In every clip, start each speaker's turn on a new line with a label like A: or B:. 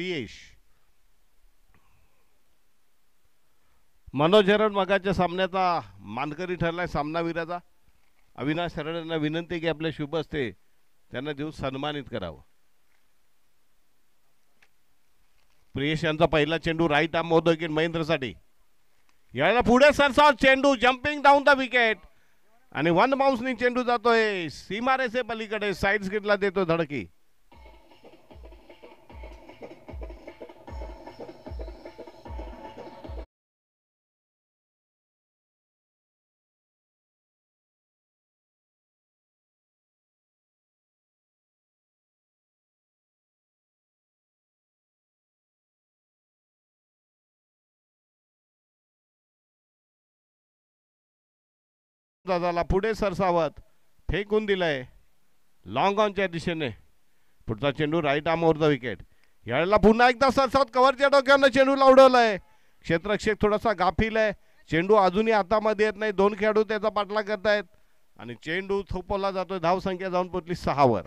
A: प्रियेश. मनोज हरण मगाच्या सामन्याचा मानकरी ठरलाय सामनावीराचा. अविनाश हरण यांना विनंती की आपले शुभ असते त्यांना देऊन सन्मानित करावं. प्रियेश यांचा पहिला चेंडू राईट आर्म होतो महेंद्रसाठी. याला पुढे सरसाव चेंडू जम्पिंग डाऊन द विकेट आणि वन बाउन्सनी चेंडू जातोय सीमारेषे पलीकडे. साइड स्किटला देतो धडकी. दादाला पुढे सरसावत फेकून दिलंय लॉंग ऑनच्या दिशेने. पुढचा चेंडू right arm over the wicket. यावेळेला पुन्हा एकदा सरसावत कव्हरच्या डोक्यानं चेंडूला उडवलाय. क्षेत्ररक्षक थोडासा गाफील आहे. चेंडू अजूनही हातामध्ये येत नाही. दोन खेळाडू त्याचा पाठलाग करतायत आणि चेंडू थोपवला जातोय. धावसंख्या जाऊन पोहोचली 6 वर.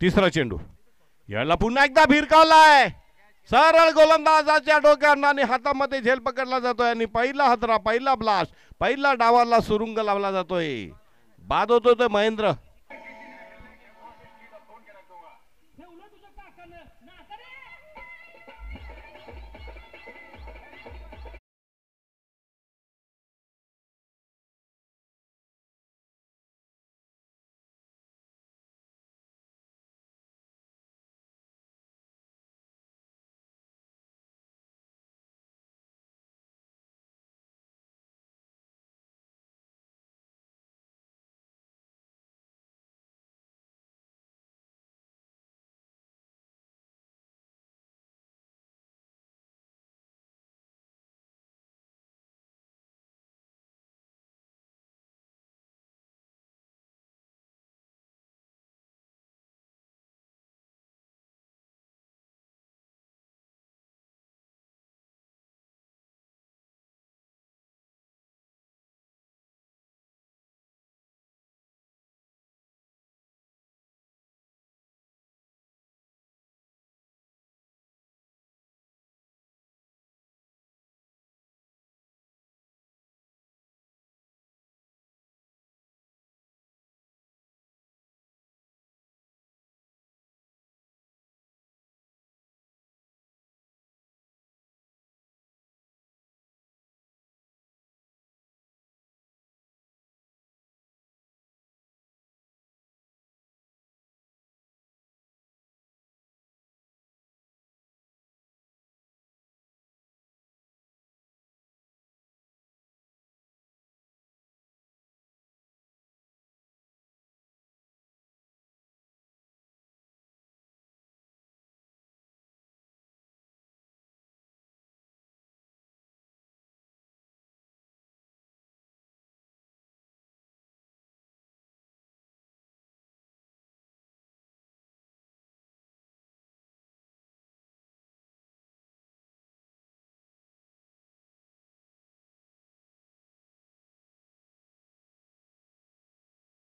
A: तिसरा चेंडू. याला पुन्हा एकदा भिरकावलाय. सरळ गोलंदाजाच्या डोक्यानं आणि हातामध्ये झेल पकडला जातोय आणि पहिला हातरा, पहिला ब्लास्ट, पहिला डावाला सुरुंग लावला जातोय. बाद होतोय तो महेंद्र.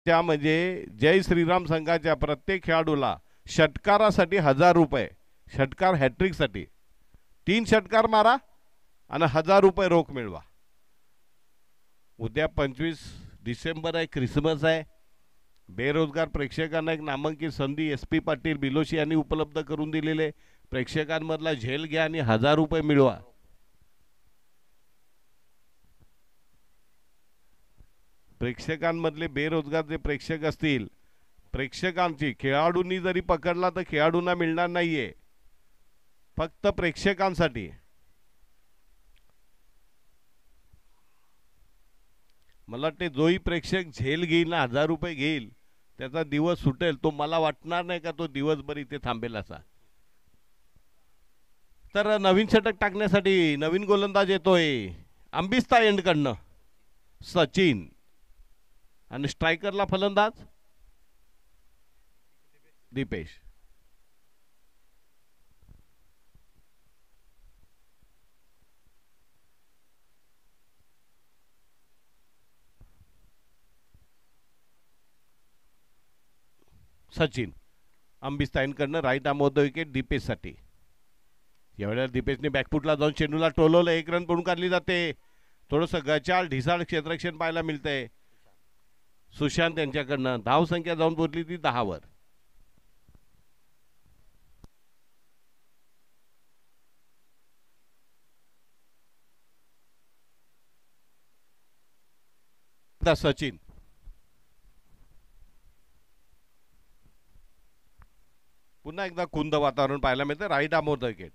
A: त्यामध्ये जय श्रीराम संघाच्या प्रत्येक खेळाडूला षटकारासाठी 1000 रुपये. षटकार हॅट्रिक साठी 3 षटकार मारा आणि 1000 रुपये रोख मिळवा. उद्या 25 डिसेंबर आहे, क्रिसमस आहे. बेरोजगार प्रेक्षकांना एक नामांकित संधी SP पाटील बिलोशी यांनी उपलब्ध करून दिलेले. प्रेक्षकांमधला झेल घ्या आणि 1000 रुपये मिळवा. प्रेक्षकांमधले बेरोजगार जे प्रेक्षक असतील, प्रेक्षकांची खेळाडूंनी जरी पकडला तर खेळाडूंना मिळणार नाहीये, फक्त प्रेक्षकांसाठी. मला वाटते जोही प्रेक्षक झेल घेईल ना 1000 रुपये घेईल त्याचा दिवस सुटेल. तो मला वाटणार नाही का तो दिवसभर इथे थांबेल असा. तर नवीन षटक टाकण्यासाठी नवीन गोलंदाज येतोय अंबिस्ता एंडकडनं सचिन आणि स्ट्रायकरला फलंदाज दीपेश. सचिन अंबिस्ताईनकडनं right arm off the wicket दीपेशसाठी. यावेळेला दीपेशने बॅकफुटला जाऊन चेंडूला टोलवलं, 1 रन पडून काढली जाते. थोडंसं गचाळ ढिसाळ क्षेत्ररक्षण पाहायला मिळतंय सुशांत यांच्याकडनं. धावसंख्या जाऊन पोहोचली ती 10 वर. सचिन पुन्हा एकदा कुंद वातावरण पाहायला मिळतं right arm off the wicket.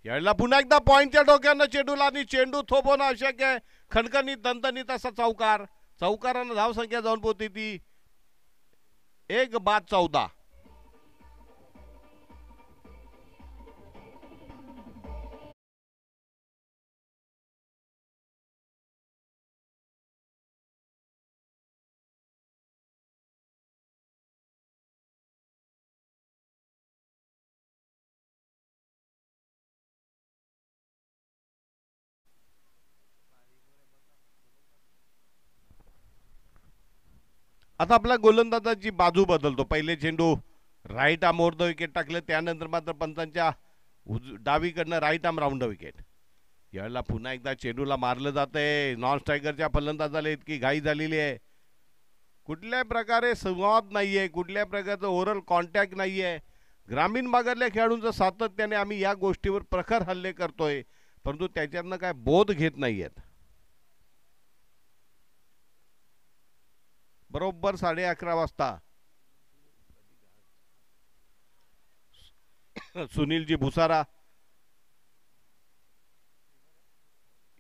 A: यावेळेला पुन्हा एकदा पॉइंटच्या डोक्यानं चेंडूला आणि चेंडू थोपवणं अशक्य आहे. खणखणीत दणदणीत असा चौकार. चौकारानं धावसंख्या जाऊन पोहोचते ती 1 बाद 14. आता आपला गोलंदाजाची बाजू बदलतो. पहिले चेंडू right arm over the wicket टाकलं, त्यानंतर मात्र पंतांच्या डावीकडनं right arm round the wicket. यावेळेला पुन्हा एकदा चेंडूला मारलं जातंय. नॉन स्ट्रायकरच्या फलंदाजाला इतकी घाई झालेली आहे. कुठल्याही प्रकारे संवाद नाहीये, कुठल्या प्रकारचं ओव्हरऑल कॉन्टॅक्ट नाहीये. ग्रामीण भागातल्या खेळाडूंचं सातत्याने आम्ही या गोष्टीवर प्रखर हल्ले करतोय, परंतु त्याच्यातनं काय बोध घेत नाहीयेत. बरोबर 11:30 वाजता सुनीलजी भुसारा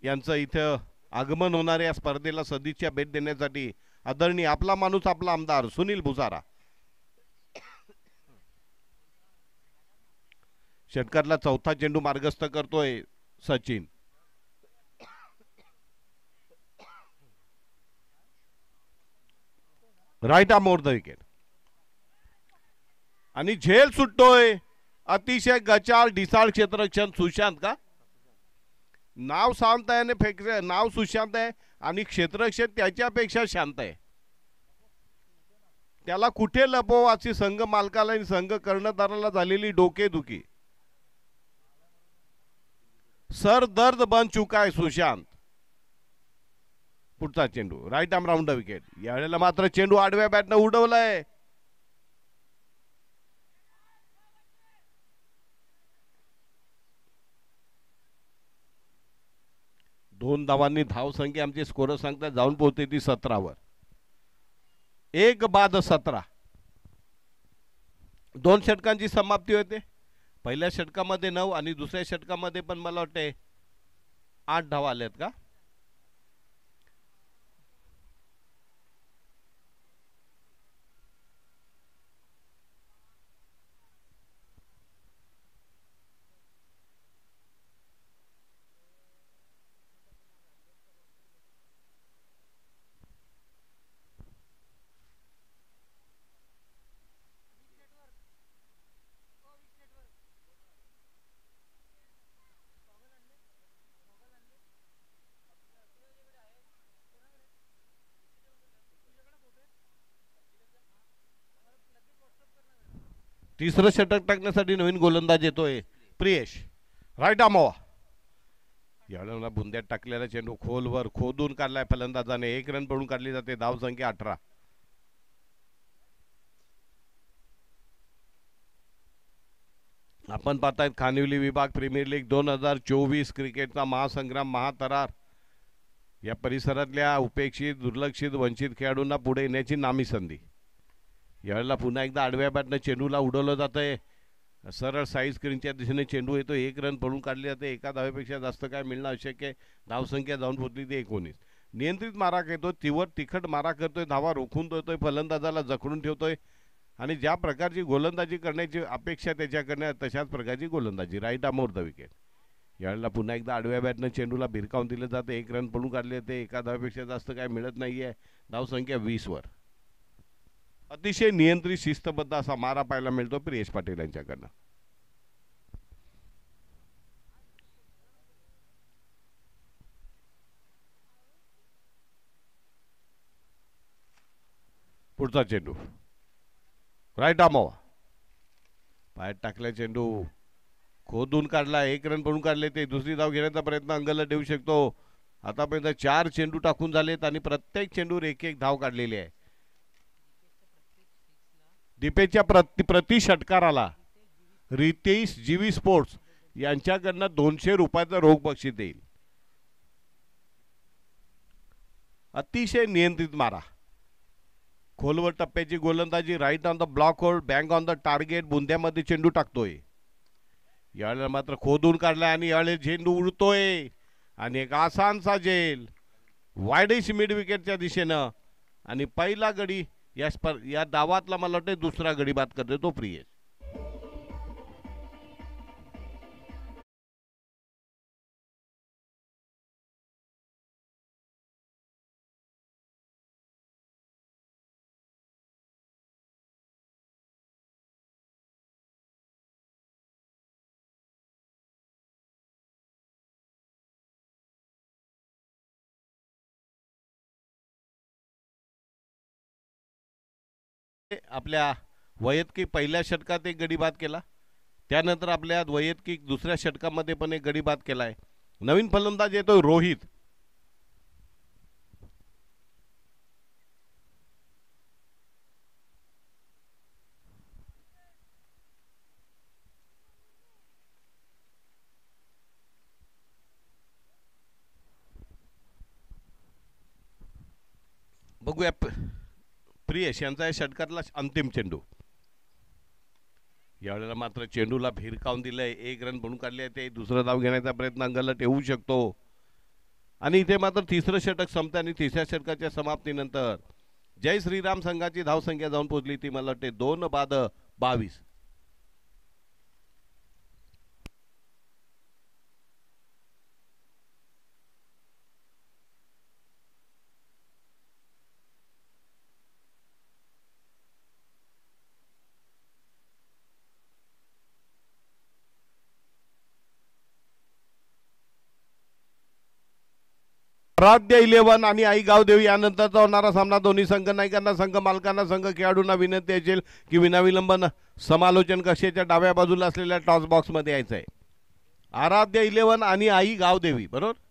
A: यांचं इथं आगमन होणार आहे. या स्पर्धेला सदिच्छा भेट देण्यासाठी आदरणीय आपला माणूस आपला आमदार सुनील भुसारा. षटकातला चौथा चेंडू मार्गस्थ करतोय Sachin. Right arm over the wicket आणि झेल सुटतोय. अतिशय गचाळ ढिसाळ क्षेत्ररक्षण सुशांत का नाव शांत आहे आणि नाव सुशांत आहे आणि क्षेत्ररक्षण त्याच्यापेक्षा शांत आहे. त्याला कुठे लपव अशी संघ मालकाला आणि संघ कर्णधाराला झालेली डोकेदुखी. सर दर्द बन चुका आहे सुशांत. पुढचा चेंडू right arm round the wicket. यावेळेला मात्र चेंडू आडव्या बॅटनं उडवलाय. दोन धावांनी धावसंख्या आमची स्कोर सांगता जाऊन पोहोचते ती 17 वर. 1 बाद 17. 2 षटकांची समाप्ती होते. पहिल्या षटकामध्ये 9 आणि दुसऱ्या षटकामध्ये पण मला वाटते 8 धावा आल्यात का. तिसरं षटक टाकण्यासाठी नवीन गोलंदाज येतोय प्रियेश. Right arm. यावेळेला बुंद्यात टाकलेला चेंडू खोलवर खोदून काढलाय फलंदाजाने. 1 रन पडून काढली जाते. धावसंख्या 18. आपण पाहतायत खानिवली विभाग प्रीमियर लीग 2024 क्रिकेटचा महासंग्राम महातरार. या परिसरातल्या उपेक्षित दुर्लक्षित वंचित खेळाडूंना पुढे येण्याची नामी संधी. यावेळेला पुन्हा एकदा आडव्या बॅटनं चेंडूला उडवलं जातंय. सरळ साईज स्क्रीनच्या दिशेने चेंडू येतो. 1 रन पडून काढली जाते. एका धावेपेक्षा जास्त काय मिळणं अशक्य आहे. धावसंख्या जाऊन पोहोचली ती 19. नियंत्रित मारा घेतो, तीव्र तिखट मारा करतोय, धावा रोखून देतोय, फलंदाजाला जखडून ठेवतोय आणि ज्या प्रकारची गोलंदाजी करण्याची अपेक्षा त्याच्याकडनं तशाच प्रकारची गोलंदाजी. Right arm over the wicket. यावेळेला पुन्हा एकदा आडव्या बॅटनं चेंडूला भिरकावून दिलं जातं. 1 रन पडून काढले जाते. एका धावेपेक्षा जास्त काय मिळत नाहीये. धावसंख्या 20 वर. अतिशय नियंत्रित शिस्तबद्ध असा मारा पाहायला मिळतो प्रियेश पाटील यांच्याकडनं. पुढचा चेंडू राईट आमो पायात टाकला चेंडू खोदून काढला, 1 रन पडून काढले. ते दुसरी धाव घेण्याचा प्रयत्न अंगलला देऊ शकतो. आतापर्यंत 4 चेंडू टाकून झालेत आणि प्रत्येक चेंडूवर एक धाव काढलेली आहे. दीपेच्या प्रति षटकाराला रितेश जीवी स्पोर्ट्स यांच्याकडनं ₹200 रोख बक्षीस देईल. अतिशय नियंत्रित मारा, खोलवर टप्प्याची गोलंदाजी, right on the block hold, bank on the target, बुंद्यामध्ये चेंडू टाकतोय. यावेळेला मात्र खोदून काढलाय आणि यावेळेला चेंडू उडतोय आणि एक आसानसा जेल वाईडिश मिड विकेटच्या दिशेनं. आणि पहिला गडी या डावातला मला वाटतं दुसरा गडी बाद करते तो प्रियेश. आपल्या वैयक्तिक पहिल्या षटकात एक गडी बाद केला, त्यानंतर आपल्या वैयक्तिक दुसऱ्या षटकामध्ये पण एक गडी बाद केलाय. नवीन फलंदाज येतोय रोहित. बघूया प्रियेश यांचा या षटकातला अंतिम चेंडू. यावेळेला मात्र चेंडूला भिरकावून दिलंय, 1 रन बनवून काढले. ते दुसरा धाव घेण्याचा प्रयत्न अंगाला ठेवू शकतो. आणि इथे मात्र तिसरं षटक संपतं आणि तिसऱ्या षटकाच्या समाप्तीनंतर जय श्रीराम संघाची धावसंख्या जाऊन पोहोचली ती मला वाटते 2-22. आराध्य 11 आणि आई गावदेवी यानंतरचा होणारा सामना. दोन्ही संघ नायकांना, संघ मालकांना, संघ खेळाडूंना विनंती असेल की विनाविलंबन समालोचन कक्षेच्या डाव्या बाजूला असलेल्या टॉस बॉक्स मध्ये यायचं आहे. आराध्य 11 आणि आई गावदेवी, बरोबर.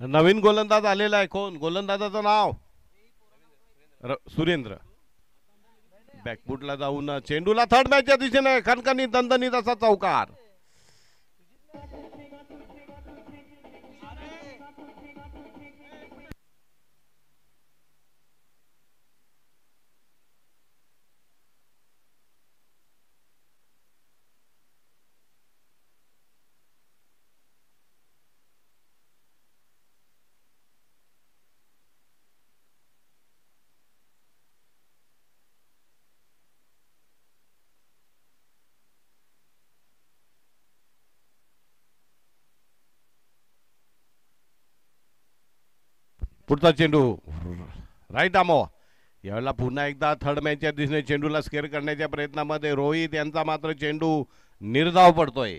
A: नवीन गोलंदाज आलेला आहे. कोण गोलंदाजाचं नाव? सुरेंद्र. बॅकफुटला जाऊन चेंडूला थर्ड मॅचच्या दिशेने खणखणीत दणदणीत असा चौकार. पुढचा चेंडू राईट आमो. यावेळेला पुन्हा एकदा थर्ड मॅचच्या दिशेने चेंडूला स्केअर करण्याच्या प्रयत्नामध्ये रोहित यांचा मात्र चेंडू निर्धाव पडतोय.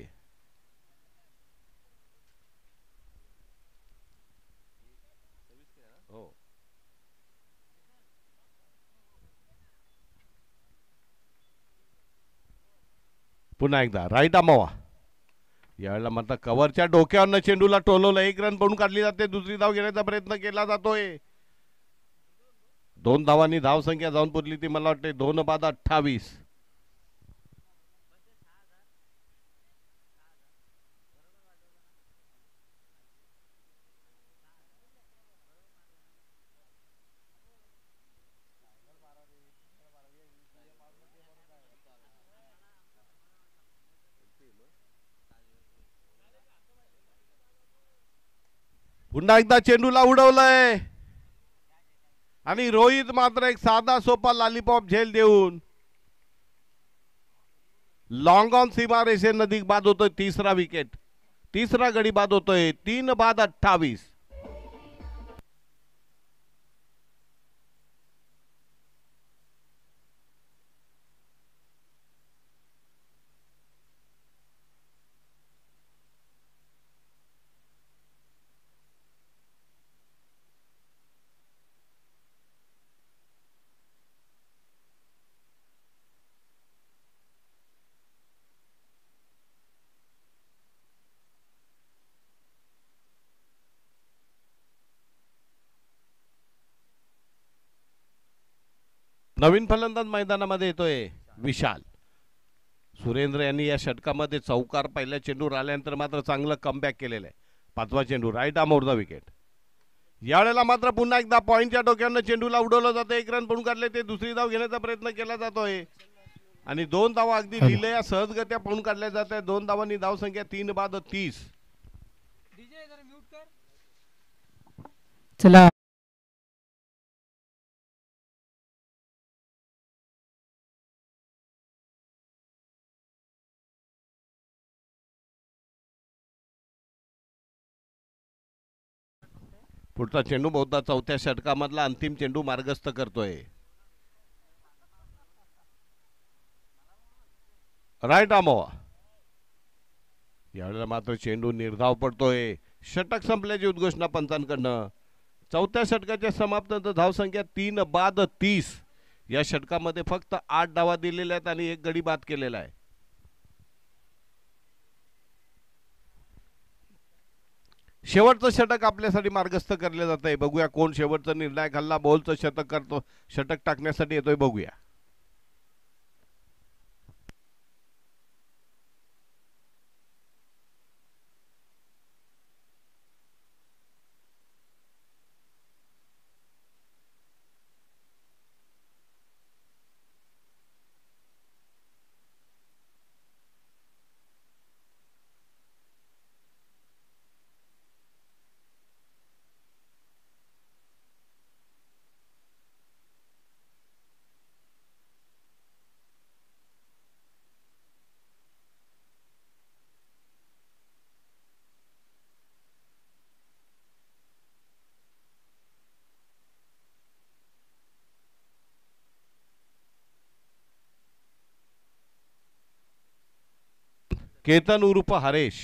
A: पुन्हा एकदा राईट आमोवा. यावेळेला मात्र कव्हरच्या डोक्यावरनं चेंडूला टोलवलं, 1 रन पडून काढली जाते. दुसरी धाव घेण्याचा प्रयत्न केला जातोय. 2 धावांनी धावसंख्या जाऊन पोचली ती मला वाटते 2-28. पुन्हा एकदा चेंडूला उडवलंय आणि रोहित मात्र एक साधा सोपा लॉलीपॉप झेल देऊन लॉंग ऑन सीमा रेषे नजीक बाद होतोय तिसरा विकेट. तिसरा गडी बाद होतोय. 3 बाद 28. नवीन फलंदाज मैदानामध्ये येतोय विशाल. सुरेंद्र यांनी या षटकामध्ये चौकार पहिल्या चेंडूवर आल्यानंतर मात्र चांगलं कमबॅक केलेलं आहे. पाचवा चेंडू right arm over the wicket. यावेळेला मात्र पुन्हा एकदा पॉइंटच्या डोक्यानं चेंडूला उडवलं जातं. 1 रन पळून काढले. ते दुसरी धाव घेण्याचा प्रयत्न केला जातोय आणि 2 धावा अगदी लिहिल्या सहजगत्या पळून काढल्या जात आहेत. 2 धावांनी धावसंख्या 3 बाद 30.
B: चला
A: पुढचा चेंडू बहुधा चौथ्या षटकामधला अंतिम चेंडू मार्गस्थ करतोय. Right arm over. यावेळेला मात्र चेंडू निर्धाव पडतोय. षटक संपल्याची उद्घोषणा पंचांकडनं. चौथ्या षटकाच्या समाप्तीनंतर धावसंख्या 3 बाद 30. या षटकामध्ये फक्त 8 धावा दिलेल्या आहेत आणि 1 गडी बाद केलेला आहे. शेवटचं षटक आपल्यासाठी मार्गस्थ करले जात आहे. बघूया कोण शेवटचा निर्णायक हल्ला बॉलचं शतक करतो. षटक टाकण्यासाठी येतोय बघूया. केतन उर्फ हरेश.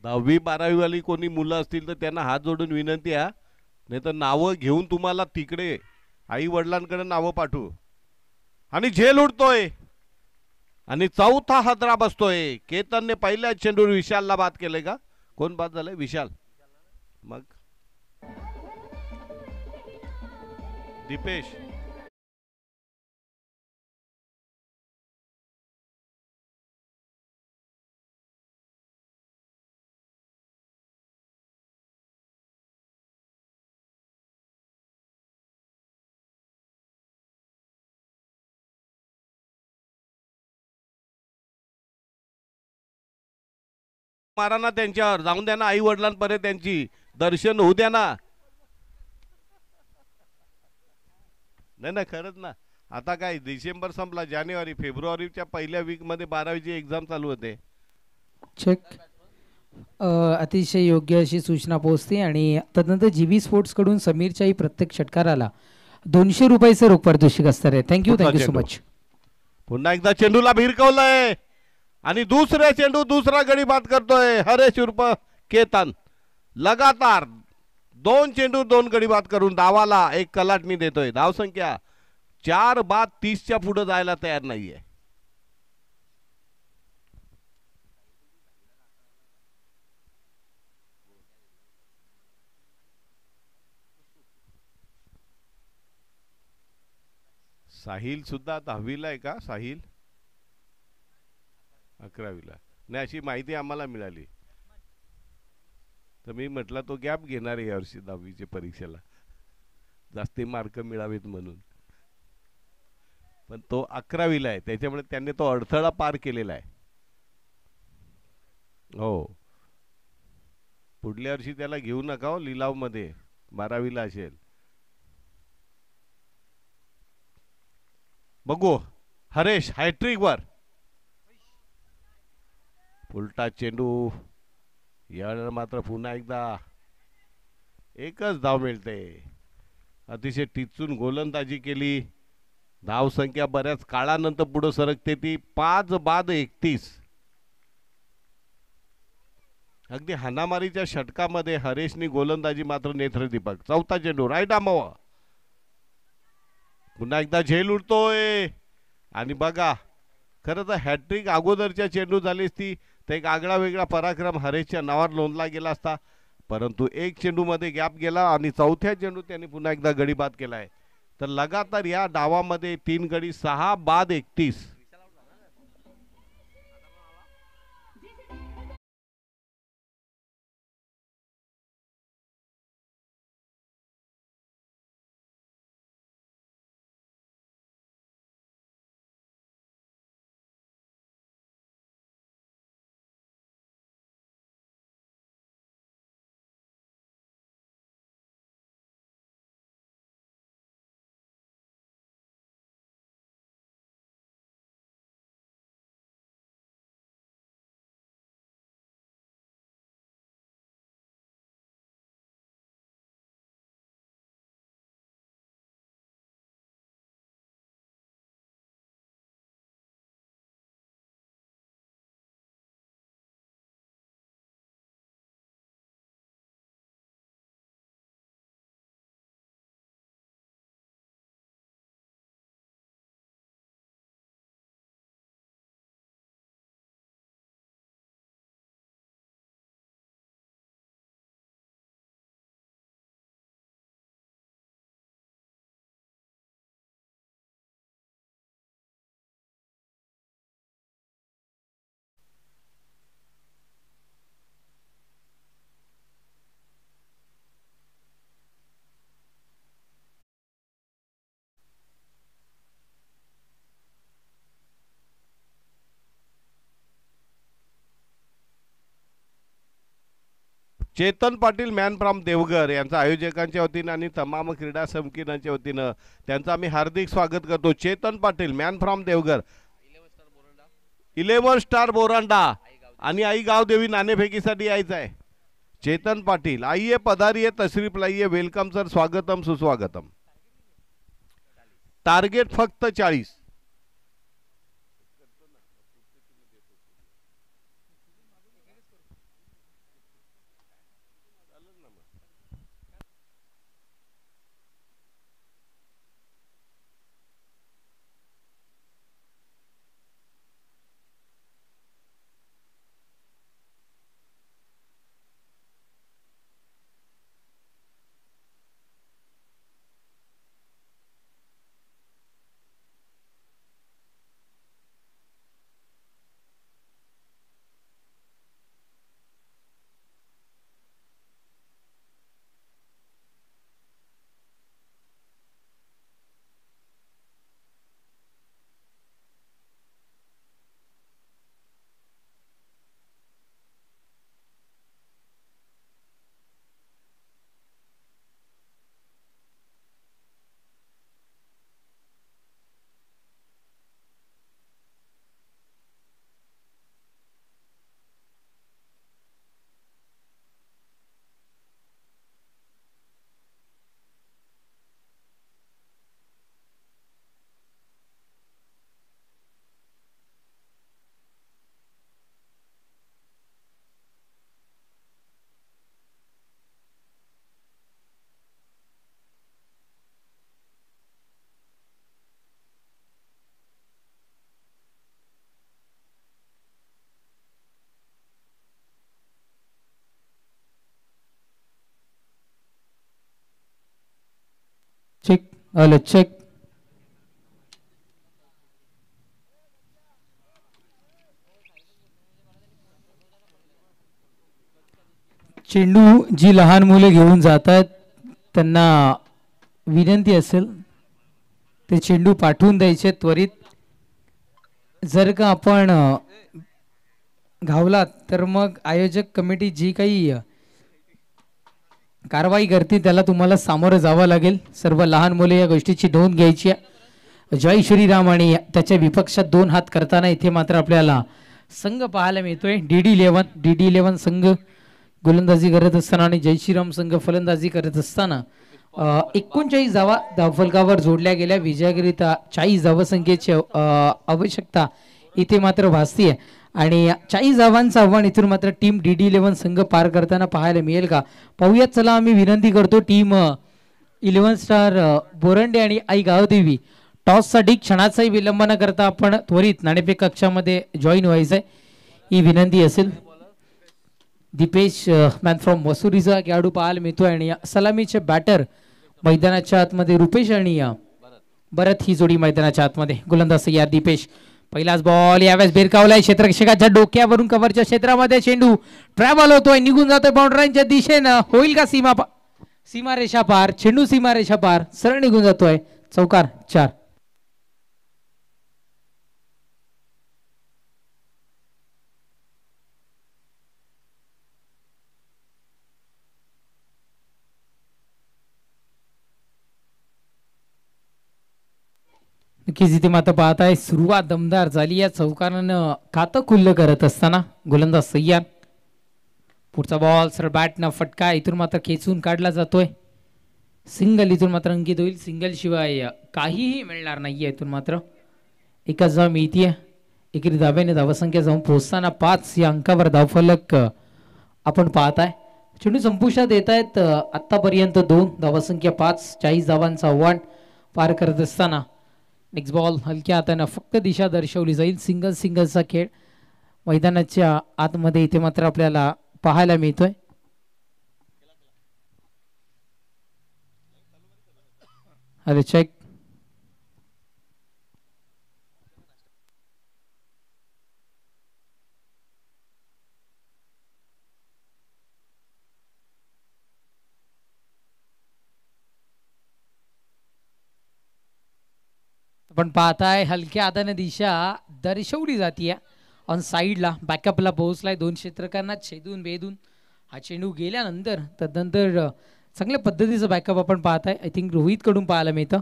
A: दहावी 12वी वाली कोणी मुलं असतील तर त्यांना हात जोडून विनंती आहे, नाही तर नावं घेऊन तुम्हाला तिकडे आई वडिलांकडे नावं पाठवू. आणि झेल उडतोय आणि चौथा हादरा बसतोय. केतनने पहिल्या चेंडूवर विशालला बाद केले का? कोण बाद झालंय? विशाल. मग दीपेश. मारा ना त्यांच्यावर, जाऊन द्या ना आई वडिलांपर्यंत, त्यांची दर्शन होऊ द्या ना. नाही ना, खरंच ना. आता काय डिसेंबर संपला, जानेवारी फेब्रुवारीच्या पहिल्या वीक मध्ये 12वीची एक्झाम चालू होते.
B: चेक. अतिशय योग्य अशी सूचना पोहोचते आणि तदनंतर जीबी स्पोर्ट्स कडून समीरच्याही प्रत्येक षटकाराला 200 रुपयाचं रोख पारितोषिक असणार आहे. Thank you so much.
A: पुन्हा एकदा चेंडूला भिरकवलंय आणि दुसऱ्या चेंडू दुसरा गडी बाद करतोय हरेश उर्फ केतन. लगातार 2 चेंडू 2 गडी बाद करून धावाला एक कलाटणी देतोय. धावसंख्या 4 बाद 30च्या पुढे जायला तयार नाहीये. साहिल सुद्धा 10वीला आहे का? साहिल 11वीला. नाही, अशी माहिती आम्हाला मिळाली, तर मी म्हटलं तो गॅप घेणार आहे यावर्षी 10वीच्या परीक्षेला, जास्ती मार्क मिळावेत म्हणून. पण तो 11वीला आहे, त्याच्यामुळे त्यांनी तो अडथळा पार केलेला आहे. हो, पुढल्या वर्षी त्याला घेऊ नका हो लिलाव मध्ये, 12वीला असेल. बघू हरेश हॅट्रिक वर, उलटा चेंडू. यावेळेला मात्र पुन्हा एकदा एकच धाव मिळते. अतिशय टिचून गोलंदाजी केली. धाव संख्या बऱ्याच काळानंतर पुढे सरकते ती 5 बाद 31. अगदी हाणामारीच्या षटकामध्ये हरेशनी गोलंदाजी मात्र नेत्रदीपक. चौथा चेंडू राईट आमावा, पुन्हा एकदा झेल उडतोय. आणि बघा, खरं तर हॅट्रिक अगोदरच्या चेंडू झालीस ती तर एक आगळा वेगळा पराक्रम हरेशच्या नावावर नोंदला गेला असता, परंतु एक चेंडू मध्ये गॅप गेला आणि चौथ्या चेंडू त्यांनी पुन्हा एकदा गडी बाद केलाय. तर लगातार या डावामध्ये 3 गडी 6 बाद 31. चेतन पाटील मॅन फ्रॉम देवघर यांचा आयोजकांच्या वतीनं आणि तमाम क्रीडा संकीर्णांच्या वतीनं त्यांचं आम्ही हार्दिक स्वागत करतो. Chetan Patil man from Deoghar, 11 star Boranda आणि आई गाव देवी नाणेफेकीसाठी यायचं आहे. चेतन पाटील आइए पधारिए तशरीफ लाइए, वेलकम सर, स्वागतम सुस्वागतम. टार्गेट फक्त 40.
B: चेक आलं चेक. चेंडू जी लहान मुले घेऊन जातात त्यांना विनंती असेल ते चेंडू पाठवून द्यायचे त्वरित. जर का आपण घावलात तर मग आयोजक कमिटी जी काही कारवाई करते त्याला तुम्हाला सामोरं जावं लागेल. सर्व लहान मुले या गोष्टीची नोंद घ्यायची आहे. जय श्रीराम आणि त्याच्या विपक्षात दोन हात करताना इथे मात्र आपल्याला संघ पाहायला मिळतोय. डी11 संघ गोलंदाजी करत असताना आणि जय श्रीराम संघ फलंदाजी करत असताना 39 धावा धावफलकावर जोडल्या गेल्या. विजयाकरिता 40 धावसंख्येची आवश्यकता इथे मात्र भासतीये आणि 40 धावांचं आव्हान इथून मात्र टीम डी11 संघ पार करताना पाहायला मिळेल का पाहूयात. चला आम्ही विनंती करतो टीम 11 स्टार बोरंडे आणि आई गावदेवी टॉससाठी क्षणाचाही विलंब न करता आपण त्वरित नाणेफेक कक्षामध्ये जॉईन व्हायचंय ही विनंती असेल. दीपेश मॅन फ्रॉम वसुरीचा खेळाडू पाहायला मिळतोय आणि सलामीचे बॅटर मैदानाच्या आतमध्ये रुपेश आणि भरत ही जोडी मैदानाच्या आतमध्ये. गोलंदाज तयार दीपेश. पहिलाच बॉल यावेळेस भिरकावलाय क्षेत्ररक्षकाच्या डोक्यावरून कव्हरच्या क्षेत्रामध्ये चेंडू ट्रॅव्हल होतोय निघून जातोय बाउंड्रीच्या दिशेनं. होईल का सीमारेषा पार. चेंडू सीमारेषा पार सरळ निघून जातोय. चौकार 4. नक्कीच इथे मात्र पाहताय सुरुवात दमदार झाली. या चौकारानं खातं खुल्लं करत असताना गोलंदाज तयार. पुढचा बॉल सर बॅटनं फटका इथून मात्र खेचून काढला जातोय. सिंगल इथून मात्र अंकित होईल. सिंगल शिवाय काहीही मिळणार नाहीये. इथून मात्र एकच धाव मिळतीये. एकेरी धाब्याने धावसंख्या जाऊन पोहोचताना 5 या अंकावर धावफलक आपण पाहताय. चेंडू संपुष्टात येत आहेत. आतापर्यंत 2 धावसंख्या 5 40 धावांचं आव्हान पार करत असताना नेक्स्ट बॉल हलक्या हाताने फक्त दिशा दर्शवली जाईल. सिंगलचा खेळ मैदानाच्या आतमध्ये इथे मात्र आपल्याला पाहायला मिळतोय. अरे चेक. आपण पाहताय हलक्या हाताने दिशा दर्शवली जातीये. ऑन साईडला बॅकअपला पोहोचलाय. 2 क्षेत्रकांना छेदून बेदून हा चेंडू गेल्यानंतर तदनंतर चांगल्या पद्धतीचं बॅकअप आपण पाहताय. आय थिंक रोहित कडून पाहायला मिळतं.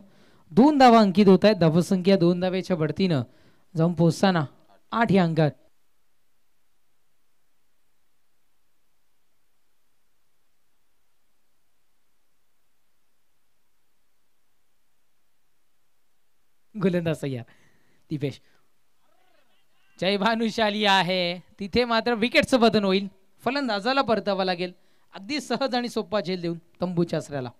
B: 2 धावा अंकित होत आहेत. धावसंख्या 2 धावेच्या बढतीनं जाऊन पोहोचताना 8 या अंकात. गोलंदाज तयार दीपेश. जय भानुशाली आहे तिथे मात्र विकेटचं बदल होईल. फलंदाजाला परतावं लागेल. अगदी सहज आणि सोपा झेल देऊन तंबूच्या आसऱ्याला.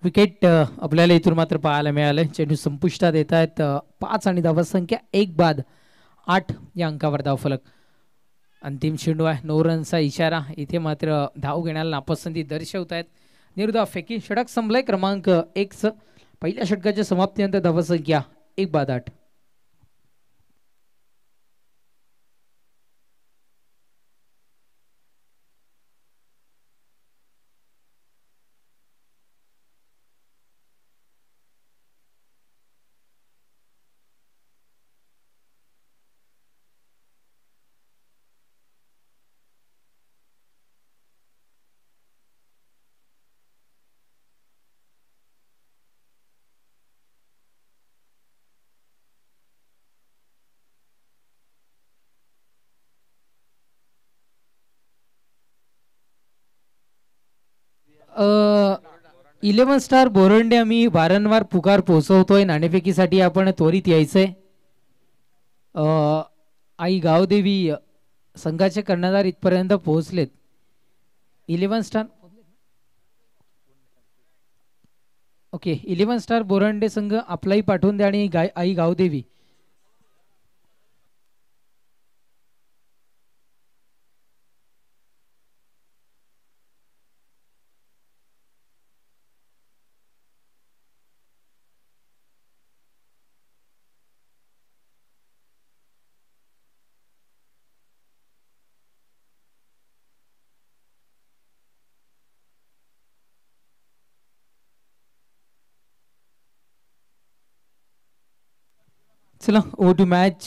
B: विकेट आपल्याला इथून मात्र पाहायला मिळालं. चेंडू संपुष्टात येत आहेत. 5 आणि धावसंख्या 1 बाद 8 या अंकावर धावफलक. अंतिम चेंडू आहे. 9 रनचा इशारा. इथे मात्र धाव घेण्याला नापसंती दर्शवत आहेत. निर्धाव फेकी. षटक संपलाय क्रमांक 1. पहिल्या षटकाच्या समाप्तीनंतर धावसंख्या 1 बाद 8. इलेव्हन स्टार बोरंडे आम्ही वारंवार पुकार पोहोचवतोय. नाणेफेकीसाठी आपण त्वरित यायचंय. आई गावदेवी संघाचे कर्णधार इथपर्यंत पोहोचलेत. 11 स्टार ओके 11 स्टार बोरांडे संघ आपलाही पाठवून द्या आणि आई गावदेवी. चला ओ टू मॅच.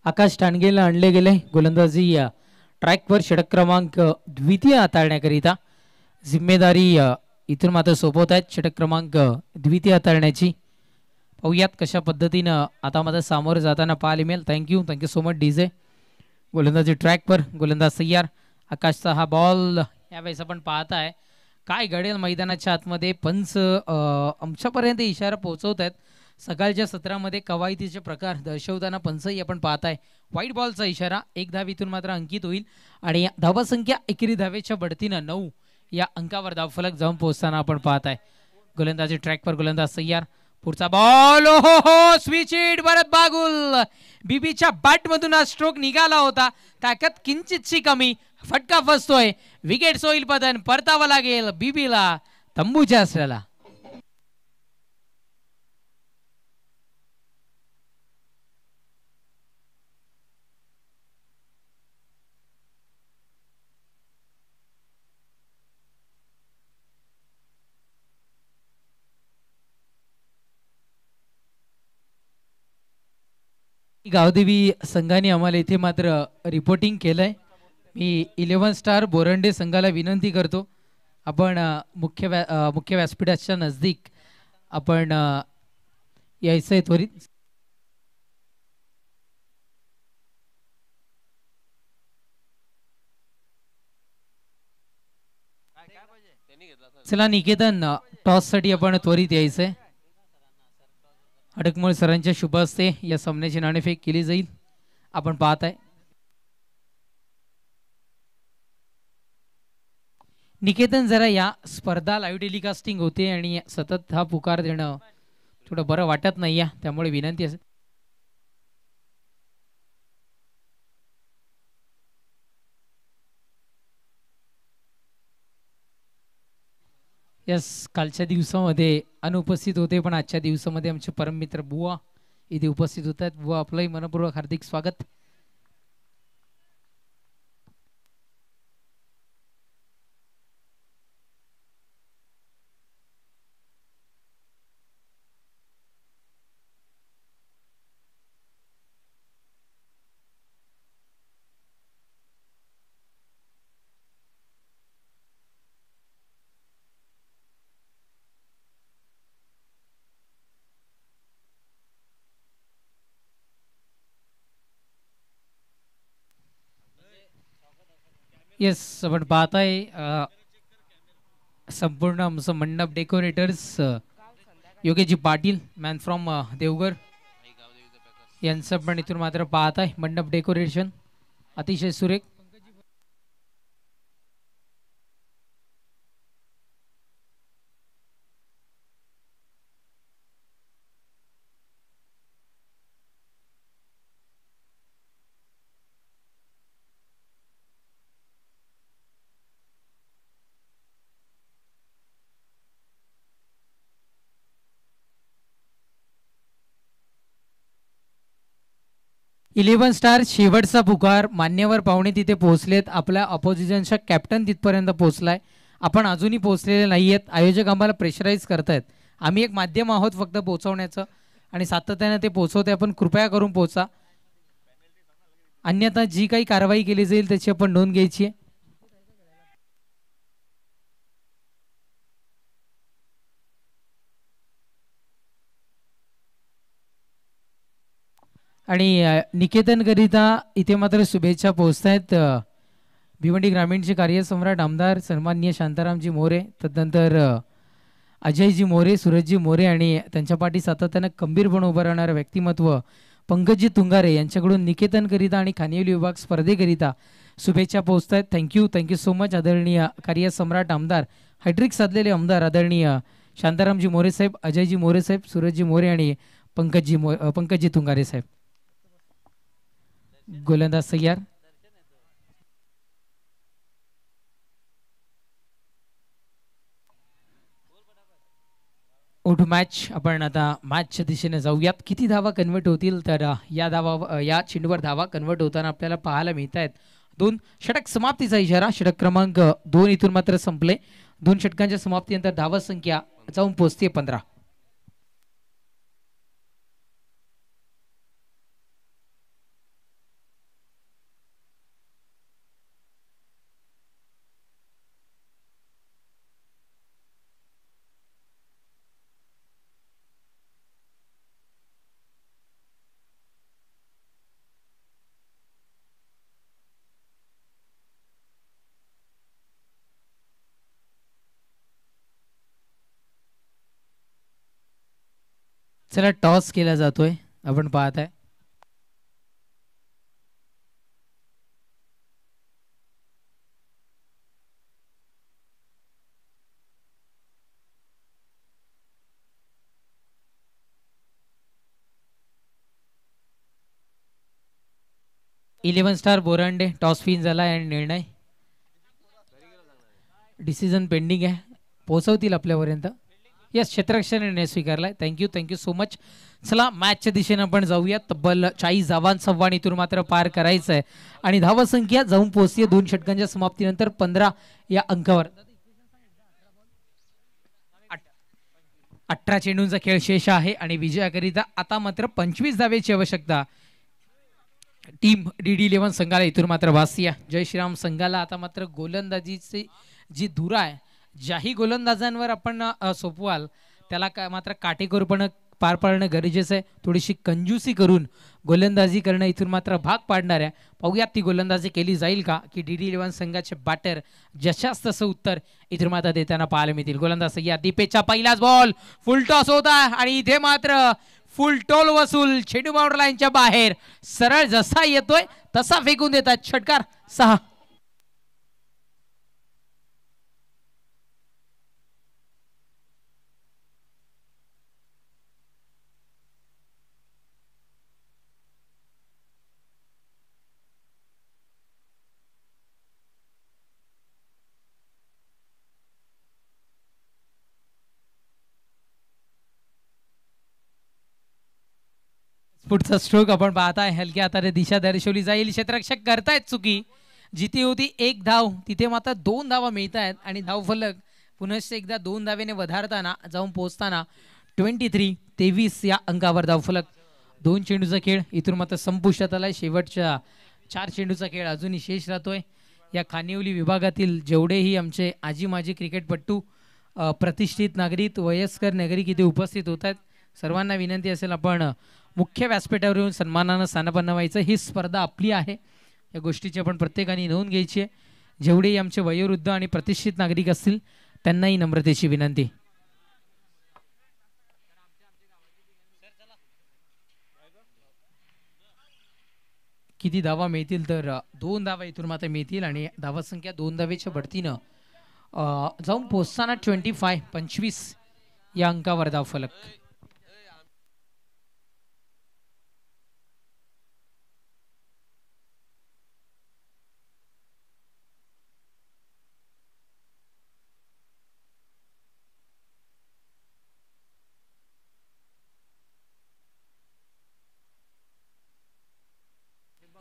B: आकाश टाणगेला आणले गेले गोलंदाजी ट्रॅकवर षटक क्रमांक द्वितीय हाताळण्याकरिता. जिम्मेदारी इथून मात्र सोपवत आहेत षटक क्रमांक द्वितीय हाताळण्याची. पाहूयात कशा पद्धतीनं आता मात्र सामोरं जाताना पाहायला मिळेल. Thank you so much DJ. गोलंदाजी ट्रॅकवर गोलंदाज तयार. आकाशचा हा बॉल यावेळेस आपण पाहत आहे काय घडेल मैदानाच्या आतमध्ये. पंच आमच्यापर्यंत इशारा पोहोचवत आहेत. सकाळच्या सत्रामध्ये कवायतीचे प्रकार दर्शवताना पंचही आपण पाहत आहे. व्हाईट बॉलचा इशारा. 1 धावेतून मात्र अंकित होईल आणि धावा संख्या एकेरी धावेच्या बढतीनं 9 या अंकावर धावफलक जाऊन पोहोचताना आपण पाहत आहे. गोलंदाजी ट्रॅकवर गोलंदाज तयार. पुढचा बॉल हो स्विच हिट परत बागुल. बीबीच्या बॅटमधून हा स्ट्रोक निघाला होता. ताकद किंचितशी कमी. फटका फसतोय. विकेट होईल पतन. परतावा लागेल बीबीला तंबूच्या असल्याला. गावदेवी संघाने आम्हाला इथे मात्र रिपोर्टिंग केलंय. मी 11 स्टार बोरंडे संघाला विनंती करतो आपण मुख्य व्यासपीठाच्या नजदीक आपण यायचंय त्वरित. चला निकेतन टॉस साठी आपण त्वरित यायचंय. अडकमोळ सरांच्या शुभ हस्ते या सामन्याची नाणेफेक केली जाईल. आपण पाहत आहे निकेतन जरा या स्पर्धा लाईव्ह टेलिकास्टिंग होते आणि सतत हा पुकार देणं थोडं बरं वाटत नाही आहे. त्यामुळे विनंती असेल. यस कालच्या दिवसामध्ये अनुपस्थित होते पण आजच्या दिवसामध्ये आमचे परममित्र बुवा इथे उपस्थित होतात. बुवा आपलंही मनपूर्वक हार्दिक स्वागत. येस आपण पाहत आहे संपूर्ण आमचं मंडप decorators Yogeshji Patil man from Deoghar यांचं पण इथून मात्र पाहत आहे मंडप डेकोरेशन अतिशय सुरेख. इलेव्हन स्टार शेवटचा पुकार. मान्यवर पाहुणे तिथे पोहोचलेत. आपल्या ऑपोजिशनचा कॅप्टन तिथपर्यंत पोहोचलाय. आपण अजूनही पोहोचलेले नाही आहेत. आयोजक आम्हाला प्रेशराईज करतायत. आम्ही एक माध्यम आहोत फक्त पोहोचवण्याचं आणि सातत्याने ते पोहोचवते. आपण कृपया करून पोहोचा. अन्यथा जी काही कारवाई केली जाईल त्याची आपण नोंद घ्यायची आहे. आणि निकेतनकरिता इथे मात्र शुभेच्छा पोहोचत आहेत. भिवंडी ग्रामीणचे कार्यसम्राट आमदार सन्माननीय शांतारामजी मोरे, तदनंतर अजयजी मोरे, सूरजजी मोरे आणि त्यांच्या पाठी सातत्यानं खंबीरपणे उभं राहणारं व्यक्तिमत्व पंकजी तुंगारे यांच्याकडून निकेतनकरिता आणि खानिवली विभाग स्पर्धेकरिता शुभेच्छा पोहोचत आहेत. Thank you so much. आदरणीय कार्य सम्राट आमदार, हॅट्रिक साधलेले आमदार आदरणीय शांतारामजी मोरे साहेब, अजयजी मोरे साहेब, सूरजजी मोरे आणि पंकजी तुंगारे साहेब. गोलंदाज तयार. ओटू मॅच. आपण आता मॅचच्या दिशेने जाऊयात. किती धावा कन्वर्ट होतील तर या चेंडूवर धावा कन्वर्ट होताना आपल्याला पाहायला मिळत आहेत 2 षटक समाप्तीचा इशारा. षटक क्रमांक 2 इथून मात्र संपले. 2 षटकांच्या समाप्तीनंतर धावा संख्या जाऊन पोहोचते 15. चला टॉस केला जातोय. आपण पाहत आहे eleven star Borande. Toss fin झाला आणि निर्णय डिसिजन पेंडिंग आहे. पोहोचवतील आपल्यापर्यंत. यस, क्षेत्ररक्षण निर्णय स्वीकारलाय. Thank you so much. चला मॅचच्या दिशेने आपण जाऊया. तब्बल 40 धावांचा आव्हान इथून मात्र पार करायचं आहे आणि धावा संख्या जाऊन पोहोचते 2 षटकांच्या समाप्तीनंतर 15 या अंकावर. 18 चेंडूंचा खेळ शेष आहे आणि विजयाकरिता आता मात्र 25 धावेची आवश्यकता टीम DD11 संघाला इथून मात्र भासते. जय श्रीराम संघाला आता मात्र गोलंदाजीची जी धुरा आहे, ज्याही गोलंदाजांवर आपण सोपवाल त्याला मात्र काटेकोरपणे पार पाडणं गरजेचं आहे. थोडीशी कंजूसी करून गोलंदाजी करणं इथून मात्र भाग पाडणार आहे. पाहूयात ती गोलंदाजी केली जाईल का की DD11 संघाचे बॅटर जशास तसं उत्तर इथून मात्र देताना पाहायला मिळतील. गोलंदाज या दीपेचा पहिलाच बॉल फुल टॉस होता आणि इथे मात्र फुल टोल वसूल. चेंडू बाउंड्री लाईनच्या बाहेर सरळ जसा येतोय तसा फेकून देतात. षटकार 6. पुढचा स्ट्रोक आपण पाहताय. हलक्या हाताने दिशा दर्शवली जाईल. क्षेत्ररक्षक करतायत चुकी. जिथे होती 1 धाव तिथे मात्र 2 धावा मिळत आहेत आणि धावफलक पुन्हा एकदा 2 धावेने वधारताना जाऊन पोहोचताना 23-23 या अंकावर धावफलक. 2 चेंडूचा खेळ इथून मात्र संपुष्टात आलाय. शेवटच्या 4 चेंडूचा खेळ अजूनही शेष राहतोय. या खानिवली विभागातील जेवढेही आमचे आजी माजी क्रिकेटपट्टू, प्रतिष्ठित नागरिक, वयस्कर नागरिक इथे उपस्थित होत आहेत, सर्वांना विनंती असेल आपण मुख्य व्यासपीठावर येऊन सन्मानानं स्थानपन्न व्हायचं. ही स्पर्धा आपली आहे, या गोष्टीची आपण प्रत्येकाने नोंद घ्यायची आहे. जेवढेही आमचे वयोवृद्ध आणि प्रतिष्ठित नागरिक असतील त्यांनाही नम्रतेची विनंती. किती धावा मिळतील तर 2 धावा इथून मात्र मिळतील आणि धावा संख्या 2 धावेच्या बढतीनं जाऊन पोहोचताना 25 या अंकावर धावफलक.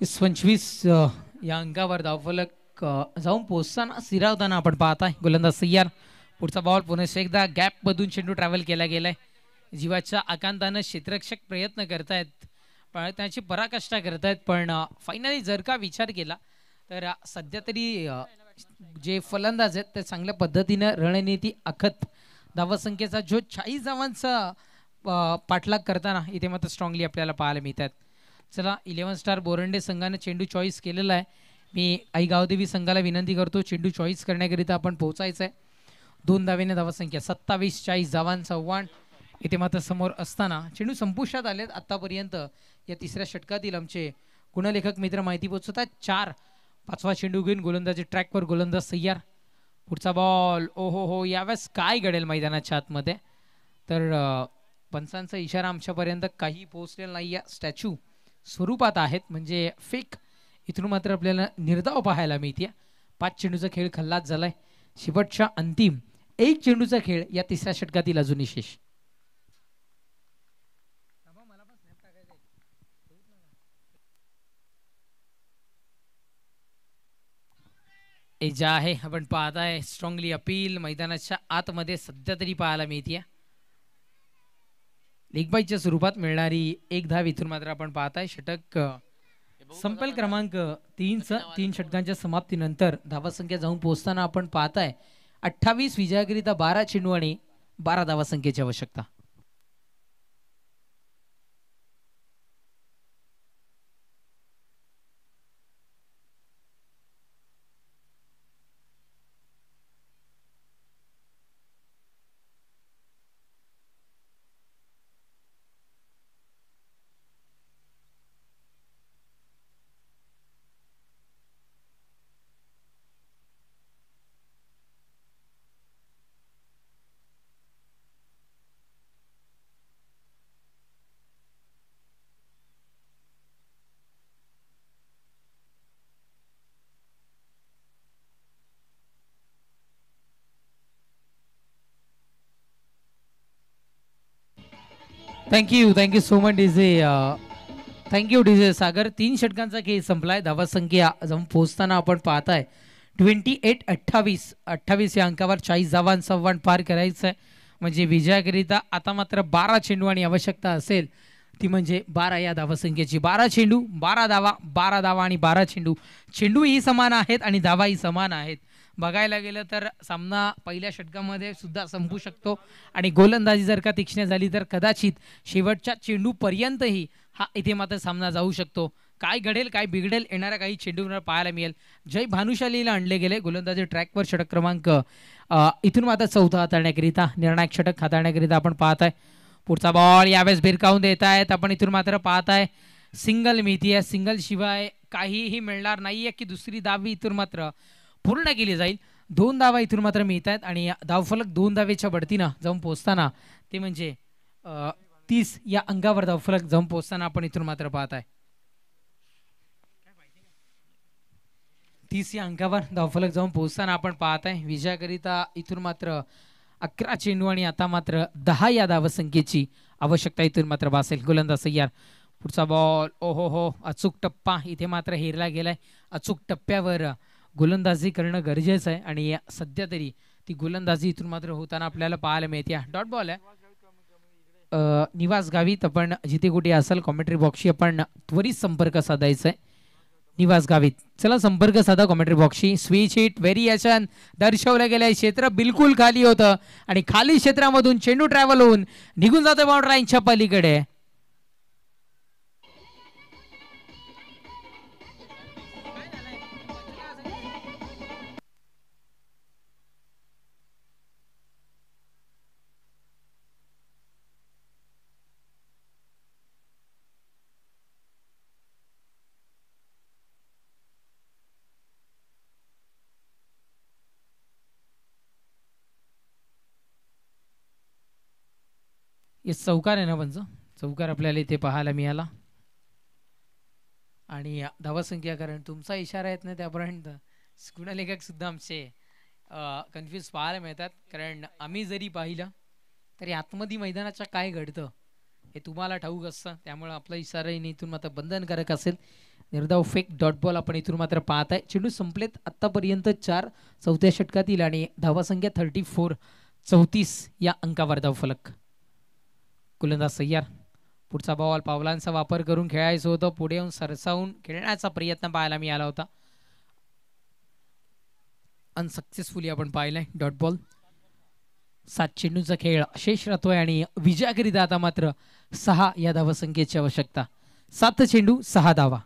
B: इस 25 या अंकावर धावफलक जाऊन पोहोचताना सिरावताना आपण पाहताय. गोलंदाज तयार. पुढचा बॉल पुन्हा एकदा गॅप मधून चेंडू ट्रॅव्हल केला गेलाय. जीवाच्या आकांतानं क्षेत्ररक्षक प्रयत्न करतायत, त्याची पराकाष्ठा करतायत, पण फायनली जर का विचार केला तर सध्या तरी जे फलंदाज आहेत ते चांगल्या पद्धतीनं रणनीती आखत धावसंख्येचा जो 40 धावांचा पाठलाग करताना इथे मात्र स्ट्रॉंगली आपल्याला पाहायला मिळतात. चला, 11 स्टार बोरंडे संघाने चेंडू चॉईस केलेला आहे. मी आई गावदेवी संघाला विनंती करतो चेंडू चॉईस करण्याकरिता आपण पोहोचायचं आहे. 2 धावेने धावसंख्या 27-40 धावांचं आव्हान इथे मात्र समोर असताना चेंडू संपुष्टात आलेत. आतापर्यंत या तिसऱ्या षटकातील आमचे गुणलेखक मित्र माहिती पोहोचवतात. 4 5वा चेंडू घेऊन गोलंदाजी ट्रॅकवर गोलंदाज सय्यार. पुढचा बॉल ओहो हो, यावेळेस काय घडेल मैदानाच्या आतमध्ये तर पंचांचा इशारा आमच्यापर्यंत काही पोहोचलेला नाही. या स्टॅच्यू स्वरूपात आहेत म्हणजे फेक. इथून मात्र आपल्याला निर्धाव पाहायला मिळते. 5 चेंडूचा खेळ खल्लास झालाय. शेवटच्या अंतिम 1 चेंडूचा खेळ या तिसऱ्या षटकातील अजूनही शेष. एजा आहे आपण पाहताय. स्ट्रॉंगली अपील मैदानाच्या आतमध्ये सध्या तरी पाहायला मिळते. लेगबाईच्या स्वरूपात मिळणारी एक धाव इथून मात्र आपण पाहताय. षटक संपेल क्रमांक 3 षटकांच्या समाप्तीनंतर धावासंख्या जाऊन पोहोचताना आपण पाहताय 28 विजयाकरिता 12 चेंडू आणि 12 धावासंख्येची आवश्यकता. Thank you so much DJ. Thank you DJ Sagar. 3 षटकांचा खेळ संपलाय. धावासंख्या जाऊन पोहोचताना आपण पाहताय 28 या अंकावर 40 धावांचा आव्हान पार करायचं आहे. म्हणजे विजयाकरिता आता मात्र 12 चेंडू आणि आवश्यकता असेल ती म्हणजे 12 या धावासंख्येची. 12 चेंडू 12 धावा, 12 धावा आणि 12 चेंडू. चेंडूही समान आहेत आणि धावाही समान आहेत. बघायला गेलं तर सामना पहिल्या षटकामध्ये सुद्धा संपू शकतो आणि गोलंदाजी जर का तीक्ष्ण झाली तर कदाचित शेवटच्या चेंडूपर्यंतही हा इथे मात्र सामना जाऊ शकतो. काय घडेल काय बिघडेल येणाऱ्या काही चेंडूंवर पाहायला मिळेल. जय भानुशालीला आणले गेले गोलंदाजी ट्रॅकवर. षटक क्रमांक इथून मात्र 4था हाताळण्याकरिता निर्णायक षटक हाताळण्याकरिता आपण पाहताय. पुढचा बॉल यावेळेस भिरकावून देत आहेत आपण. इथून मात्र पाहताय सिंगल मिळती आहे. सिंगल शिवाय काहीही मिळणार नाहीये की दुसरी धाव इथून मात्र पूर्ण केली जाईल. 2 धावा इथून मात्र मिळत आहेत आणि धावफलक 2 धावेच्या बढतीनं जाऊन पोहोचताना ते म्हणजे 30 या अंकावर धावफलक जाऊन पोहोचताना आपण इथून मात्र पाहताय 30 या अंकावर धावफलक जाऊन पोहोचताना आपण पाहताय विजयाकरिता इथून मात्र 11 चेंडू आणि आता मात्र 10 या धावसंख्येची आवश्यकता इथून मात्र भासेल. गोलंदाज सय्यार. पुढचा बॉल ओहो हो, अचूक टप्पा इथे मात्र हेरला गेलाय. अचूक टप्प्यावर गोलंदाजी करणं गरजेचं आहे आणि सध्या तरी ती गोलंदाजी इथून मात्र होताना आपल्याला पाहायला मिळते. डॉट बॉल आहे. निवास गावित आपण जिथे कुठे असाल कॉमेंट्री बॉक्सशी आपण त्वरित संपर्क साधायचा आहे. निवास गावित चला संपर्क साधा कॉमेंट्री बॉक्सशी. स्विच हिट व्हेरिएशन दर्शवलं गेलंय. क्षेत्र बिलकुल खाली होतं आणि खाली क्षेत्रामधून चेंडू ट्रॅव्हल होऊन निघून जातो बाउंड्री लाईनच्या पलीकडे. येस चौकार आहे ना पंच. चौकार आपल्याला इथे पाहायला मिळाला आणि धावसंख्या कारण तुमचा इशारा येत नाही त्यापर्यंत गुणलेखक सुद्धा आमचे कन्फ्यूज पाहायला मिळतात. कारण आम्ही जरी पाहिलं तरी आतमध्ये मैदानाच्या काय घडतं हे तुम्हाला ठाऊक असतं. त्यामुळे आपला इशाराही इथून मात्र बंधनकारक असेल. निर्धाव फेक डॉट बॉल आपण इथून मात्र पाहताय. चेंडू संपलेत आत्तापर्यंत 4 चौथ्या षटकातील आणि धावासंख्या 34 या अंकावर धावफलक. गोलंदाज सय्यार. पुढचा बॉल पावलांचा वापर करून खेळायचं होतं. पुढे येऊन सरसावून खेळण्याचा प्रयत्न पाहायला मिळाला होता. अनसक्सेसफुली आपण पाहिलंय. Dot ball. 7 चेंडूचा खेळ शेष राहतोय आणि विजयाकरिता आता मात्र 6 या धावसंख्येची आवश्यकता. 7 चेंडू 6 धावा.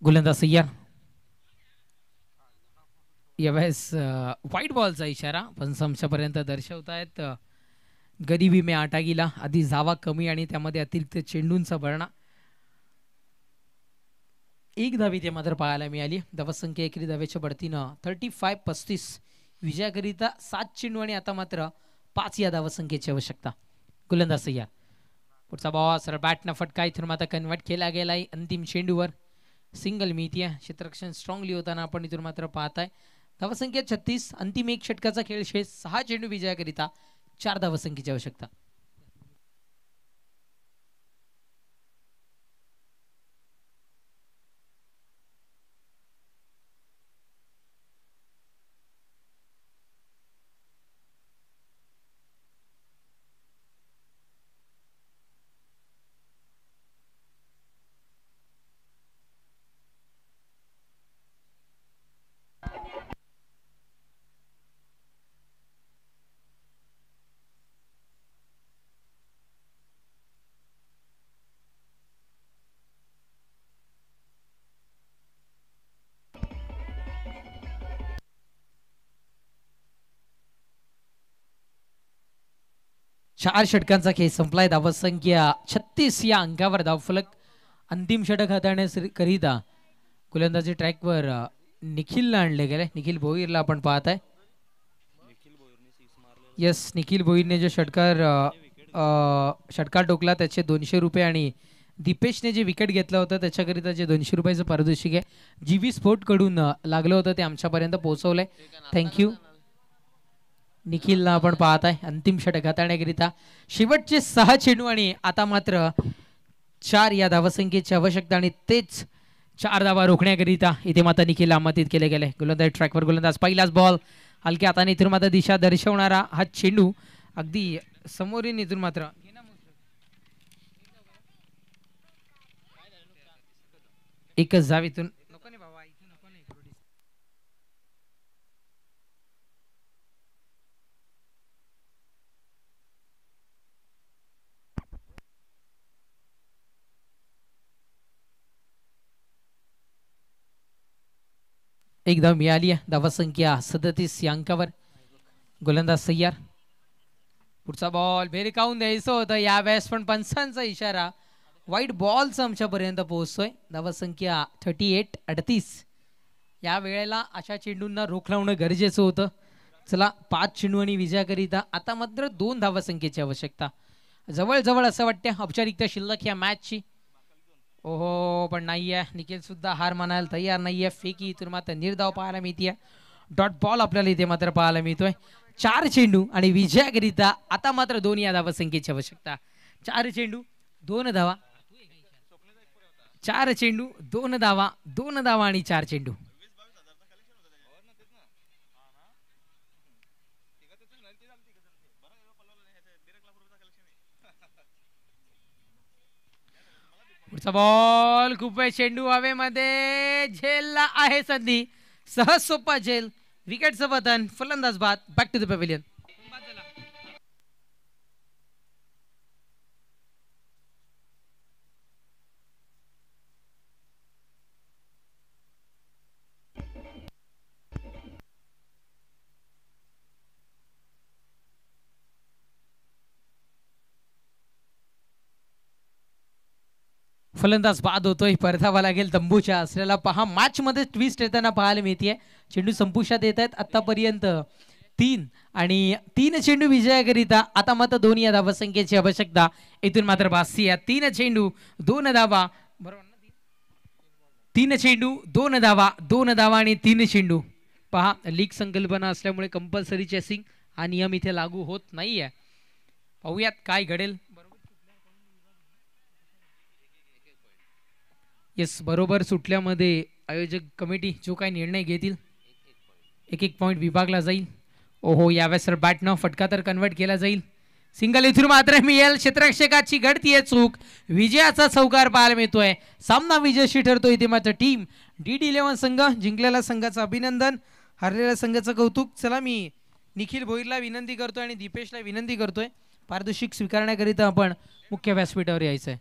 B: गोलंदाज सय्यार. यावेळेस व्हाईट बॉलचा इशारा पण समशापर्यंत दर्शवतायत गरिबी में आटा गेला. आधी जावा कमी आणि त्यामध्ये अतिरिक्त चेंडूंचा भरणा. एक धावी ते मात्र पाहायला मिळाली. धावसंख्या एकरी धावेच्या बढतीनं 35-35 विजयाकरिता 7 चेंडू आणि आता मात्र 5 या धावसंख्येची आवश्यकता. गोलंदाज तयार. पुढचा बॉल सरळ बॅटनं फटका इथून मात्र कन्वर्ट केला गेलाय अंतिम चेंडूवर. सिंगल मिळतीये. क्षेत्ररक्षण स्ट्रॉंगली होताना आपण इथून मात्र पाहताय. धावसंख्या 36. अंतिम एक षटकाचा खेळ शेष. 6 चेंडू विजयाकरिता 4 धावसंख्येची आवश्यकता. चार षटकांचा खेळ संपलाय. धावसंख्या 36 या अंकावर धावफलक. अंतिम षटक हाताळण्याकरिता गोलंदाजी ट्रॅकवर निखिलला आणले गेले. निखिल भोईरला आपण पाहताय. यस, निखिल भोईरने जे षटकार टोकला त्याचे 200 रुपये आणि दीपेशने जे विकेट घेतलं होतं त्याच्याकरिता जे 200 रुपयाचं पारितोषिक आहे जीवी स्पोर्ट कडून लागलं होतं ते आमच्यापर्यंत पोहोचवलंय. थँक्यू निखिलला आपण पाहताय. अंतिम षटक हाताळण्याकरिता शेवटचे 6 चेंडू आणि आता मात्र 4 या धावसंख्येची आवश्यकता आणि तेच 4 धावा रोखण्याकरिता इथे मात्र निखिल आमंत्रित केले गेले. गोलंदाज ट्रॅकवर गोलंदाज पहिलाच बॉल हलक्या हाताने इथून मात्र दिशा दर्शवणारा हा चेंडू अगदी समोरील इथून मात्र एकच धावीतून एक धाव मिळाली आहे. धावसंख्या 37 या अंकावर. गोलंदाज तयार. पुढचा बॉल भेरकावून द्यायचं होतं यावेळेस पण पंचांचा इशारा. व्हाईट बॉलचा आमच्यापर्यंत पोहोचतोय. धावसंख्या 38-38 या वेळेला अशा चेंडूंना रोख लावणं गरजेचं होतं. चला 5 चेंडू आणि विजयाकरिता आता मात्र 2 धावसंख्येची आवश्यकता. जवळजवळ असं वाटतं औपचारिकता शिल्लक या मॅचची. ओहो पण नाहीये. निखिल सुद्धा हार मानायला तयार नाहीये. फेकी इथून मात्र निर्धाव पाहायला मिळतीये. डॉट बॉल आपल्याला इथे मात्र पाहायला मिळतोय. 4 चेंडू आणि विजयाकरिता आता मात्र 2 या धावसंख्येची आवश्यकता. 4 चेंडू 2 धावा. 4 चेंडू 2 धावा. 2 धावा आणि 4 चेंडू. पुढचा बॉल खूप वेळ चेंडू हवेमध्ये. झेलला आहे संधी. सहज सोपा झेल. विकेटचं पतन. फलंदाज बाद. Back to the pavilion. फलंदाज बाद होतोय. परतावा लागेल तंबूच्या असलेला. पहा मॅच मध्ये ट्विस्ट येताना पाहायला मिळतीये. चेंडू संपुष्टात येत आहेत. आतापर्यंत 3 आणि 3 चेंडू विजयाकरिता आता मात्र 2 या धावसंख्येची आवश्यकता. इथून मात्र 82 3 चेंडू 2 धावा. बरोबर ना. 3 चेंडू 2 धावा. 2 धावा आणि 3 चेंडू. पहा लीग संकल्पना असल्यामुळे कंपल्सरी चेसिंग हा नियम इथे लागू होत नाहीये. पाहूयात काय घडेल. येस, बरोबर सुटल्यामध्ये आयोजक कमिटी जो काही निर्णय घेतील 1-1 पॉईंट विभागला जाईल. ओहो यावेळेस बॅटनं फटका तर कन्वर्ट केला जाईल. सिंगल इथून मात्र मिळेल. क्षेत्ररक्षकाची घडती आहे चूक. विजयाचा चौकार पाहायला मिळतोय. सामना विजयशी ठरतोय. इथे मात्र टीम DD11 संघ. जिंकलेल्या संघाचं अभिनंदन. हरलेल्या संघाचं कौतुक. चला मी निखिल भोईरला विनंती करतोय आणि दीपेशला विनंती करतोय पारितोषिक स्वीकारण्याकरिता आपण मुख्य व्यासपीठावर यायचंय.